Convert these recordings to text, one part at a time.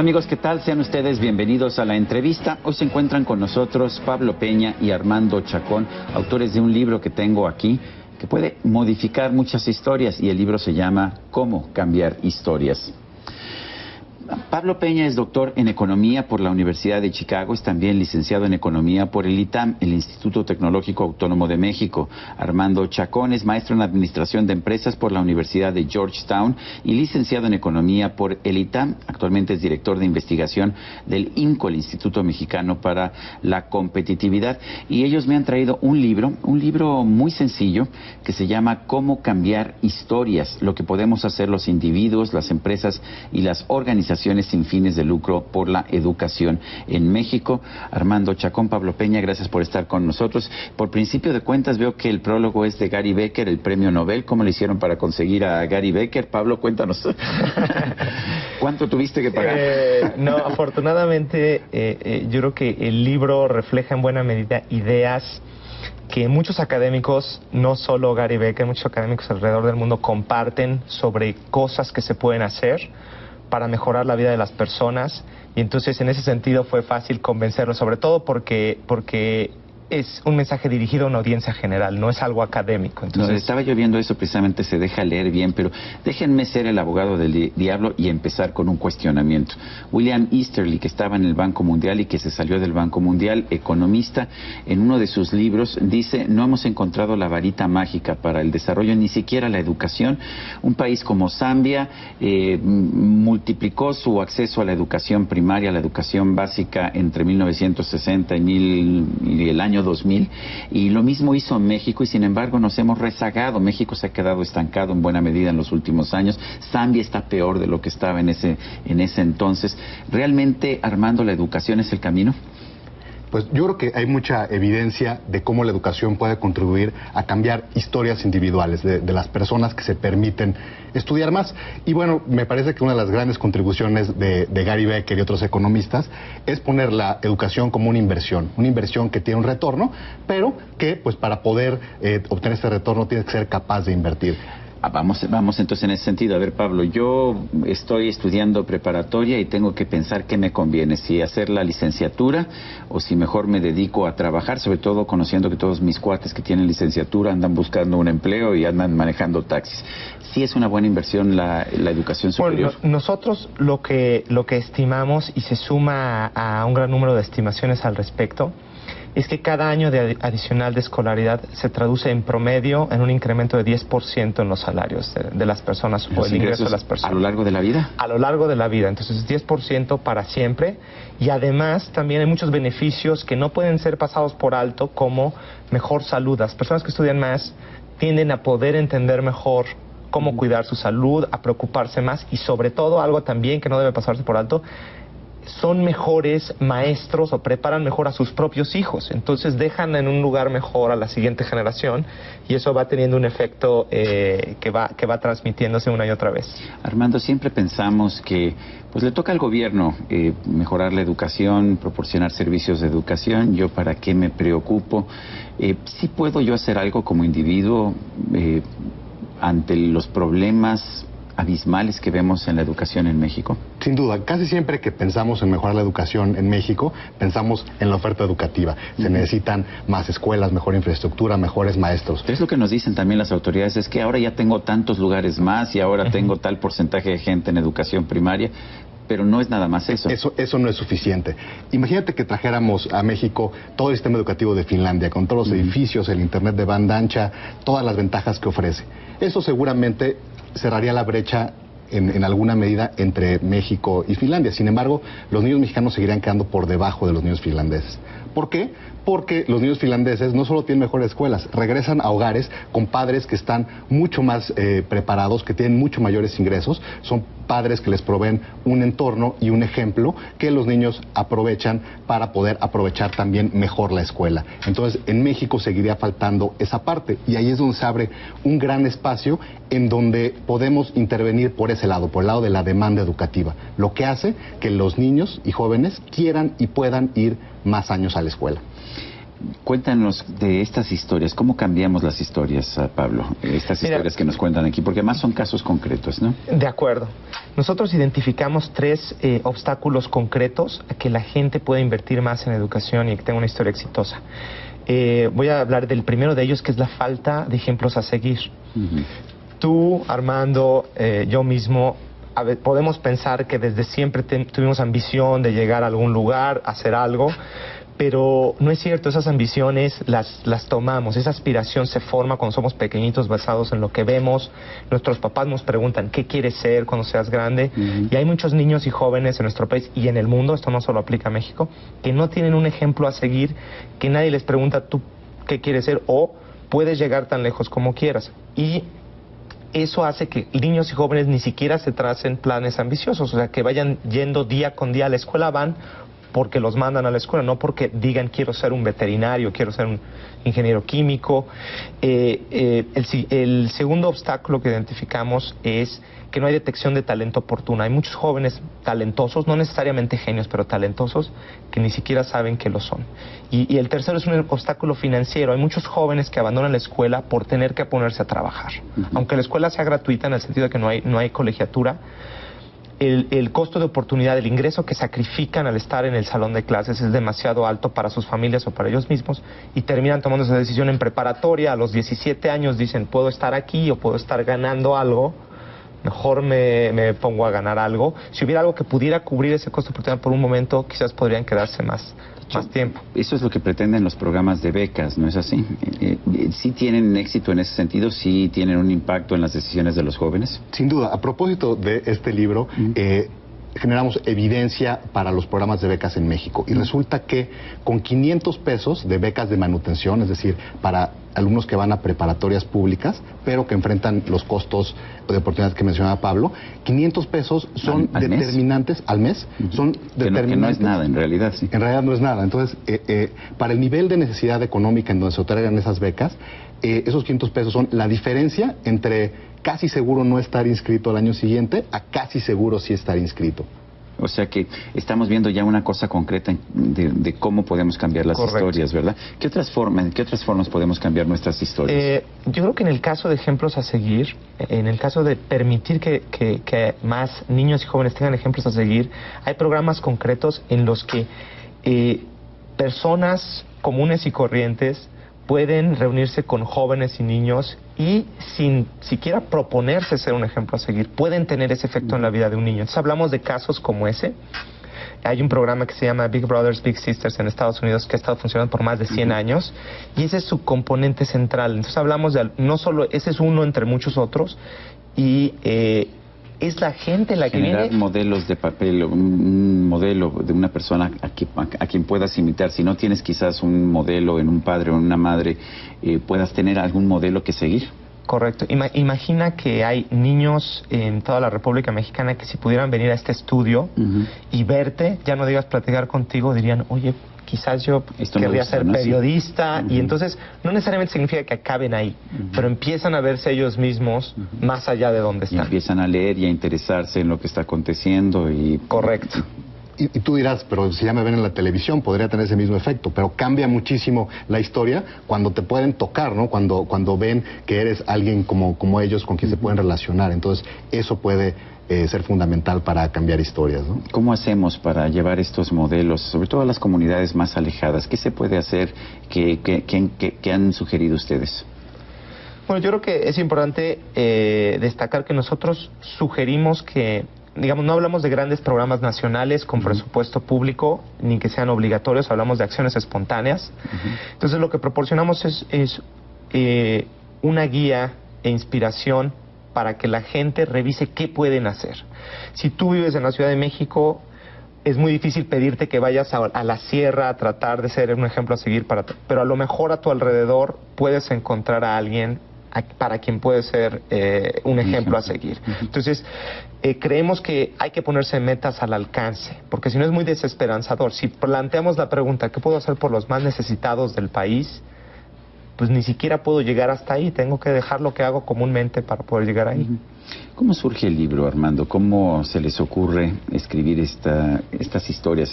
Hola amigos, ¿qué tal? Sean ustedes bienvenidos a la entrevista. Hoy se encuentran con nosotros Pablo Peña y Armando Chacón, autores de un libro que tengo aquí, que puede modificar muchas historias, y el libro se llama ¿Cómo cambiar historias? Pablo Peña es doctor en Economía por la Universidad de Chicago, es también licenciado en Economía por el ITAM, el Instituto Tecnológico Autónomo de México. Armando Chacón es maestro en Administración de Empresas por la Universidad de Georgetown y licenciado en Economía por el ITAM. Actualmente es director de investigación del INCO, el Instituto Mexicano para la Competitividad. Y ellos me han traído un libro muy sencillo que se llama ¿Cómo cambiar historias? Lo que podemos hacer los individuos, las empresas y las organizaciones sin fines de lucro por la educación en México. Armando Chacón, Pablo Peña, gracias por estar con nosotros. Por principio de cuentas, veo que el prólogo es de Gary Becker, el premio Nobel. ¿Cómo le hicieron para conseguir a Gary Becker? Pablo, cuéntanos. ¿Cuánto tuviste que pagar? No, afortunadamente, yo creo que el libro refleja en buena medida ideas que muchos académicos, no solo Gary Becker, muchos académicos alrededor del mundo comparten sobre cosas que se pueden hacer para mejorar la vida de las personas, y entonces en ese sentido fue fácil convencerlo, sobre todo porque es un mensaje dirigido a una audiencia general, no es algo académico. Entonces... No, estaba yo viendo eso, precisamente se deja leer bien, pero déjenme ser el abogado del diablo y empezar con un cuestionamiento. William Easterly, que estaba en el Banco Mundial y que se salió del Banco Mundial, economista, en uno de sus libros dice: no hemos encontrado la varita mágica para el desarrollo, ni siquiera la educación. Un país como Zambia multiplicó su acceso a la educación primaria, a la educación básica entre 1960 y el año 2000, y lo mismo hizo México, y sin embargo nos hemos rezagado. México se ha quedado estancado en buena medida en los últimos años. Zambia está peor de lo que estaba en ese entonces. ¿Realmente, Armando, la educación es el camino? Pues yo creo que hay mucha evidencia de cómo la educación puede contribuir a cambiar historias individuales de las personas que se permiten estudiar más. Y bueno, me parece que una de las grandes contribuciones de Gary Becker y otros economistas es poner la educación como una inversión que tiene un retorno, pero que pues para poder obtener este retorno tienes que ser capaz de invertir. Vamos entonces en ese sentido. A ver, Pablo, yo estoy estudiando preparatoria y tengo que pensar qué me conviene, si hacer la licenciatura o si mejor me dedico a trabajar, sobre todo conociendo que todos mis cuates que tienen licenciatura andan buscando un empleo y andan manejando taxis. ¿Sí es una buena inversión la educación superior? Bueno, nosotros lo que estimamos, y se suma a un gran número de estimaciones al respecto, es que cada año adicional de escolaridad se traduce en promedio en un incremento de 10% en los salarios de las personas o el ingreso de las personas. ¿A lo largo de la vida? A lo largo de la vida. Entonces 10% para siempre, y además también hay muchos beneficios que no pueden ser pasados por alto, como mejor salud. Las personas que estudian más tienden a poder entender mejor cómo cuidar su salud, a preocuparse más, y sobre todo, algo también que no debe pasarse por alto, son mejores maestros o preparan mejor a sus propios hijos. Entonces dejan en un lugar mejor a la siguiente generación, y eso va teniendo un efecto que va transmitiéndose una y otra vez. Armando, siempre pensamos que pues le toca al gobierno mejorar la educación, proporcionar servicios de educación. ¿Yo para qué me preocupo? ¿Sí puedo yo hacer algo como individuo ante los problemas abismales que vemos en la educación en México? Sin duda, casi siempre que pensamos en mejorar la educación en México, pensamos en la oferta educativa. Se necesitan más escuelas, mejor infraestructura, mejores maestros. Es lo que nos dicen también las autoridades, es que ahora ya tengo tantos lugares más y ahora tengo tal porcentaje de gente en educación primaria. Pero no es nada más eso. Eso no es suficiente. Imagínate que trajéramos a México todo el sistema educativo de Finlandia, con todos los edificios, el internet de banda ancha, todas las ventajas que ofrece. Eso seguramente cerraría la brecha en alguna medida entre México y Finlandia. Sin embargo, los niños mexicanos seguirían quedando por debajo de los niños finlandeses. ¿Por qué? Porque los niños finlandeses no solo tienen mejores escuelas, regresan a hogares con padres que están mucho más preparados, que tienen mucho mayores ingresos. Son padres que les proveen un entorno y un ejemplo que los niños aprovechan para poder aprovechar también mejor la escuela. Entonces, en México seguiría faltando esa parte, y ahí es donde se abre un gran espacio en donde podemos intervenir por ese lado, por el lado de la demanda educativa, lo que hace que los niños y jóvenes quieran y puedan ir más años a la escuela. Cuéntanos de estas historias, ¿cómo cambiamos las historias, Pablo? Estas historias que nos cuentan aquí, porque más son casos concretos, ¿no? De acuerdo. Nosotros identificamos 3 obstáculos concretos a que la gente pueda invertir más en educación y que tenga una historia exitosa. Voy a hablar del primero de ellos, que es la falta de ejemplos a seguir. Tú, Armando, yo mismo, podemos pensar que desde siempre tuvimos ambición de llegar a algún lugar, hacer algo, pero no es cierto. Esas ambiciones las tomamos, esa aspiración se forma cuando somos pequeñitos, basados en lo que vemos. Nuestros papás nos preguntan ¿qué quieres ser cuando seas grande? Y hay muchos niños y jóvenes en nuestro país y en el mundo, esto no solo aplica a México, que no tienen un ejemplo a seguir, que nadie les pregunta tú qué quieres ser o puedes llegar tan lejos como quieras. Y eso hace que niños y jóvenes ni siquiera se tracen planes ambiciosos, o sea, que vayan yendo día con día a la escuela, van porque los mandan a la escuela, no porque digan quiero ser un veterinario, quiero ser un ingeniero químico. El segundo obstáculo que identificamos es que no hay detección de talento oportuna. Hay muchos jóvenes talentosos, no necesariamente genios, pero talentosos, que ni siquiera saben que lo son. Y el tercero es un obstáculo financiero. Hay muchos jóvenes que abandonan la escuela por tener que ponerse a trabajar. Aunque la escuela sea gratuita, en el sentido de que no hay colegiatura, el costo de oportunidad, el ingreso que sacrifican al estar en el salón de clases es demasiado alto para sus familias o para ellos mismos y terminan tomando esa decisión en preparatoria. A los 17 años dicen, puedo estar aquí o puedo estar ganando algo, mejor me pongo a ganar algo. Si hubiera algo que pudiera cubrir ese costo de oportunidad por un momento, quizás podrían quedarse más tiempo. Eso es lo que pretenden los programas de becas, ¿no es así? ¿Sí tienen éxito en ese sentido? ¿Sí tienen un impacto en las decisiones de los jóvenes? Sin duda. A propósito de este libro, generamos evidencia para los programas de becas en México. Y resulta que con 500 pesos de becas de manutención, es decir, para alumnos que van a preparatorias públicas, pero que enfrentan los costos de oportunidad que mencionaba Pablo, 500 pesos son determinantes al mes, son determinantes. Que no es nada, en realidad, sí. En realidad no es nada. Entonces, para el nivel de necesidad económica en donde se otorgan esas becas, esos 500 pesos son la diferencia entre casi seguro no estar inscrito al año siguiente a casi seguro sí estar inscrito. O sea que estamos viendo ya una cosa concreta de cómo podemos cambiar las historias, ¿verdad? ¿Qué otras formas podemos cambiar nuestras historias? Yo creo que en el caso de ejemplos a seguir, en el caso de permitir que más niños y jóvenes tengan ejemplos a seguir, hay programas concretos en los que personas comunes y corrientes pueden reunirse con jóvenes y niños y sin siquiera proponerse ser un ejemplo a seguir, pueden tener ese efecto en la vida de un niño. Entonces hablamos de casos como ese. Hay un programa que se llama Big Brothers, Big Sisters en Estados Unidos que ha estado funcionando por más de 100 años y ese es su componente central. Entonces hablamos de, no solo, ese es uno entre muchos otros y es la gente la que generar viene... modelos de papel, un modelo de una persona a quien puedas imitar. Si no tienes quizás un modelo en un padre o en una madre, puedas tener algún modelo que seguir. Correcto. Imagina que hay niños en toda la República Mexicana que si pudieran venir a este estudio y verte, ya no digas platicar contigo, dirían, oye, quizás yo querría ser periodista, y entonces no necesariamente significa que acaben ahí, pero empiezan a verse ellos mismos más allá de donde están. Y empiezan a leer y a interesarse en lo que está aconteciendo. Correcto. Y tú dirás, pero si ya me ven en la televisión, podría tener ese mismo efecto, pero cambia muchísimo la historia cuando te pueden tocar, ¿no? Cuando ven que eres alguien como ellos, con quien se pueden relacionar. Entonces, eso puede ser fundamental para cambiar historias, ¿no? ¿Cómo hacemos para llevar estos modelos, sobre todo a las comunidades más alejadas? ¿Qué se puede hacer? ¿Qué han sugerido ustedes? Bueno, yo creo que es importante destacar que nosotros sugerimos que, digamos, no hablamos de grandes programas nacionales con presupuesto público, ni que sean obligatorios, hablamos de acciones espontáneas. Entonces lo que proporcionamos es una guía e inspiración para que la gente revise qué pueden hacer. Si tú vives en la Ciudad de México, es muy difícil pedirte que vayas a la sierra a tratar de ser un ejemplo a seguir, pero a lo mejor a tu alrededor puedes encontrar a alguien para quien puede ser un ejemplo a seguir. Entonces, creemos que hay que ponerse metas al alcance, porque si no es muy desesperanzador. Si planteamos la pregunta, ¿qué puedo hacer por los más necesitados del país?, pues ni siquiera puedo llegar hasta ahí, tengo que dejar lo que hago comúnmente para poder llegar ahí. ¿Cómo surge el libro, Armando? ¿Cómo se les ocurre escribir estas historias,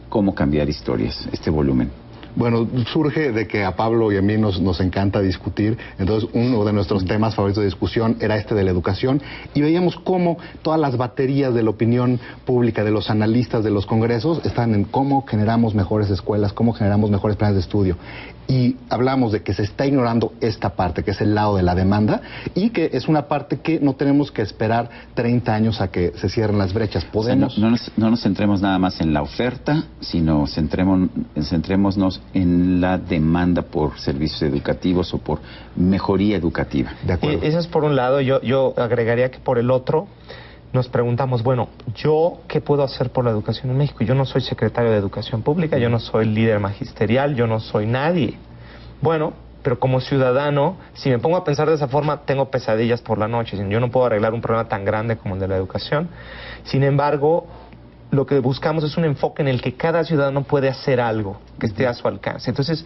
cómo cambiar historias, este volumen? Bueno, surge de que a Pablo y a mí nos encanta discutir. Entonces, uno de nuestros temas favoritos de discusión era este de la educación. Y veíamos cómo todas las baterías de la opinión pública, de los analistas, de los congresos, están en cómo generamos mejores escuelas, cómo generamos mejores planes de estudio. Y hablamos de que se está ignorando esta parte, que es el lado de la demanda, y que es una parte que no tenemos que esperar 30 años a que se cierren las brechas. Podemos... O sea, no nos centremos nada más en la oferta, sino centrémonos en la demanda por servicios educativos o por mejoría educativa. De acuerdo. Eso es por un lado. Yo agregaría que por el otro nos preguntamos, bueno, ¿yo qué puedo hacer por la educación en México? Yo no soy secretario de Educación Pública, yo no soy líder magisterial, yo no soy nadie. Bueno, pero como ciudadano, si me pongo a pensar de esa forma, tengo pesadillas por la noche. Yo no puedo arreglar un problema tan grande como el de la educación. Sin embargo, lo que buscamos es un enfoque en el que cada ciudadano puede hacer algo que esté a su alcance. Entonces,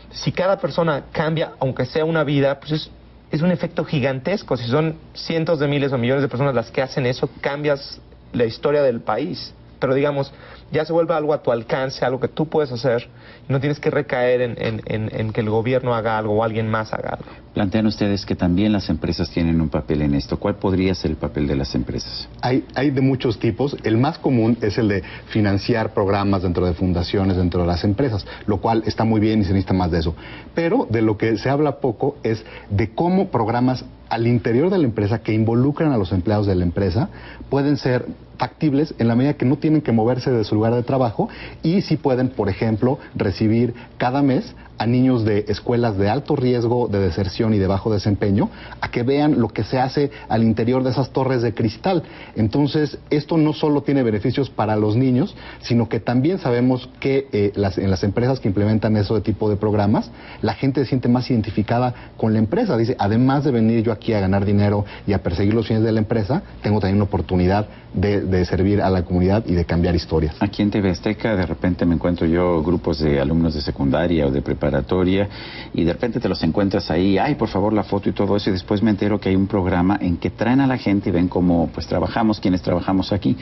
si cada persona cambia, aunque sea una vida, pues es un efecto gigantesco. Si son cientos de miles o millones de personas las que hacen eso, cambias la historia del país. Pero digamos, ya se vuelve algo a tu alcance, algo que tú puedes hacer, y no tienes que recaer en que el gobierno haga algo o alguien más haga algo. Plantean ustedes que también las empresas tienen un papel en esto. ¿Cuál podría ser el papel de las empresas? Hay de muchos tipos. El más común es el de financiar programas dentro de fundaciones, dentro de las empresas, lo cual está muy bien y se necesita más de eso. Pero de lo que se habla poco es de cómo programas al interior de la empresa que involucran a los empleados de la empresa pueden ser factibles en la medida que no tienen que moverse de su lugar de trabajo y sí pueden, por ejemplo, recibir cada mes a niños de escuelas de alto riesgo de deserción y de bajo desempeño a que vean lo que se hace al interior de esas torres de cristal. Entonces, esto no solo tiene beneficios para los niños, sino que también sabemos que en las empresas que implementan ese tipo de programas, la gente se siente más identificada con la empresa. Dice, además de venir yo aquí a ganar dinero y a perseguir los fines de la empresa, tengo también una oportunidad de servir a la comunidad y de cambiar historias. Aquí en TV Azteca de repente me encuentro yo grupos de alumnos de secundaria o de preparatoria y de repente te los encuentras ahí, ay, por favor la foto y todo eso, y después me entero que hay un programa en que traen a la gente y ven cómo pues trabajamos, quienes trabajamos aquí.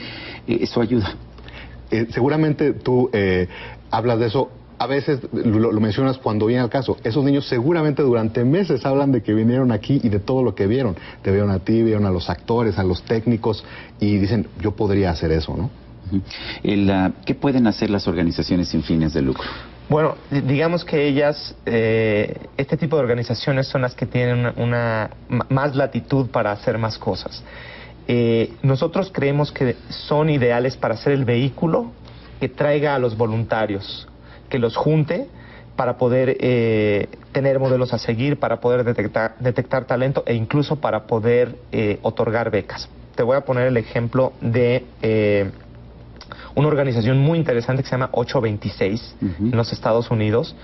Eso ayuda. Seguramente tú hablas de eso. A veces lo mencionas cuando viene al caso. Esos niños seguramente durante meses hablan de que vinieron aquí y de todo lo que vieron. Te vieron a ti, vieron a los actores, a los técnicos y dicen, yo podría hacer eso, ¿no? ¿Qué pueden hacer las organizaciones sin fines de lucro? Bueno, digamos que ellas, este tipo de organizaciones son las que tienen una más latitud para hacer más cosas. Nosotros creemos que son ideales para ser el vehículo que traiga a los voluntarios, que los junte para poder tener modelos a seguir, para poder detectar talento e incluso para poder otorgar becas. Te voy a poner el ejemplo de una organización muy interesante que se llama 826 en los Estados Unidos,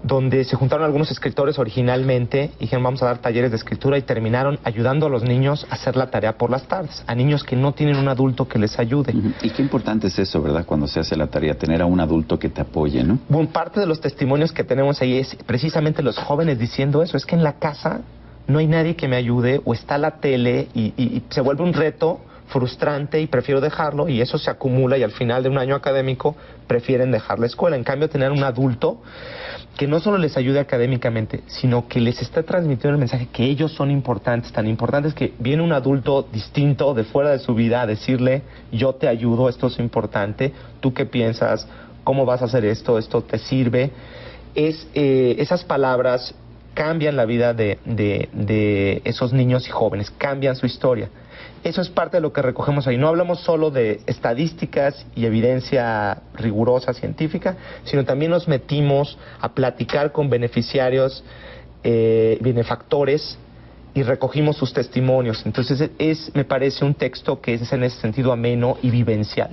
donde se juntaron algunos escritores originalmente y dijeron vamos a dar talleres de escritura y terminaron ayudando a los niños a hacer la tarea por las tardes, a niños que no tienen un adulto que les ayude. Y qué importante es eso, ¿verdad? Cuando se hace la tarea, tener a un adulto que te apoye, ¿no? Bueno, parte de los testimonios que tenemos ahí es precisamente los jóvenes diciendo eso, es que en la casa no hay nadie que me ayude o está la tele y se vuelve un reto frustrante y prefiero dejarlo y eso se acumula y al final de un año académico prefieren dejar la escuela. En cambio, tener un adulto que no solo les ayude académicamente, sino que les está transmitiendo el mensaje que ellos son importantes, tan importantes que viene un adulto distinto de fuera de su vida a decirle yo te ayudo, esto es importante, tú qué piensas, cómo vas a hacer esto, esto te sirve. Esas palabras cambian la vida de esos niños y jóvenes, cambian su historia. Eso es parte de lo que recogemos ahí. No hablamos solo de estadísticas y evidencia rigurosa científica, sino también nos metimos a platicar con beneficiarios, benefactores, y recogimos sus testimonios. Entonces me parece un texto que es en ese sentido ameno y vivencial.